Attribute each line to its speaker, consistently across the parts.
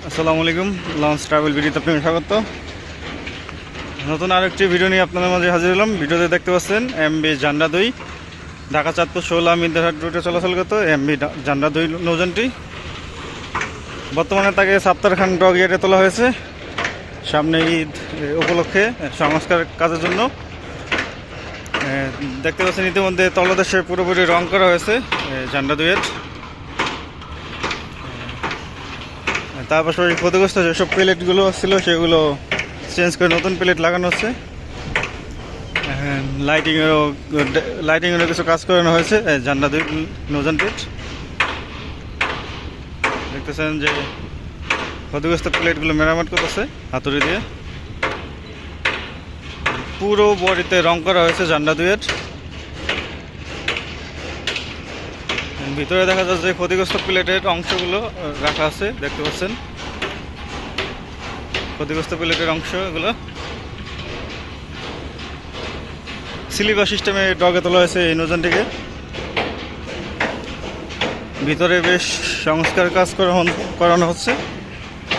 Speaker 1: আসসালামু আলাইকুম। Launch travel ভিডিওতে আপনাকে স্বাগত। নতুন আরেকটি ভিডিও নিয়ে আপনাদের মাঝে হাজির হলাম। ভিডিওতে দেখতে পাচ্ছেন এমবি জান্ডা 2 ঢাকা চাঁদপুর 16 মিন্দারহাট রুটে চলাচলগত এমবি জান্ডা 2 নৌযানটি বর্তমানে তাকে সাত্তারখান ডক ইয়ার্ডে তোলা হয়েছে সামনে ঈদ উপলক্ষে সংস্কার কাজের জন্য। দেখতে পাচ্ছেন ইতিমধ্যে তলদেশে পুরোপুরি রং করা হয়েছে জান্ডা 2 এর। তার পাশাপাশি ক্ষতিগ্রস্ত যেসব প্লেটগুলো ছিল সেগুলো চেঞ্জ করে নতুন প্লেট লাগানো হচ্ছে। লাইটিংয়েরও কিছু কাজ করানো হয়েছে জান্ডা 2 নৌযানটির। দেখতেছেন যে ক্ষতিগ্রস্ত প্লেটগুলো মেরামত করতেছে হাতুড়ি দিয়ে। পুরো বডিতে রং করা হয়েছে জান্ডা 2 এর। ভিতরে দেখা যাচ্ছে যে ক্ষতিগ্রস্ত প্লেটের অংশগুলো রাখা আছে, দেখতে পাচ্ছেন ক্ষতিগ্রস্ত প্লেটের অংশ এগুলো। স্লিপার সিস্টেমে ডগে তোলা হয়েছে এই নৌযানটিকে। ভিতরে বেশ সংস্কার কাজ করানো হচ্ছে।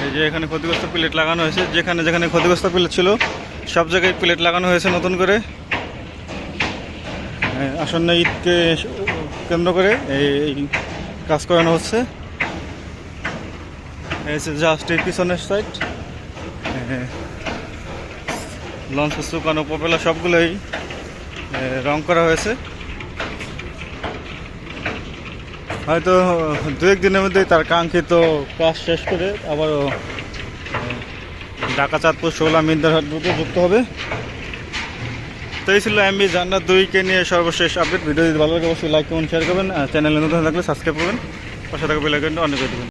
Speaker 1: এই যে এখানে ক্ষতিগ্রস্ত প্লেট লাগানো হয়েছে, যেখানে যেখানে ক্ষতিগ্রস্ত প্লেট ছিল সব জায়গায় প্লেট লাগানো হয়েছে নতুন করে। আসন্ন ঈদকে কেন্দ্র করে এই কাজ করানো হচ্ছে। জাস্ট এই পিছনের সাইড লঞ্চ শুকানো প্রপেলার সবগুলোই রং করা হয়েছে। হয়তো দু একদিনের মধ্যেই তার কাঙ্ক্ষিত কাজ শেষ করে আবারও ঢাকা চাঁদপুর 16 মিন্দারহাট রুটে যুক্ত হবে। তো এই ছিল এমবি জান্ডা 2 নিয়ে সর্বশেষ আপডেট। ভিডিও যদি ভালো লাগে অবশ্যই লাইক কমেন্ট শেয়ার করবেন। চ্যানেলে নতুন থাকলে সাবস্ক্রাইব করবেন, পাশে থাকা বেল আইকনটা অন করে দেবেন।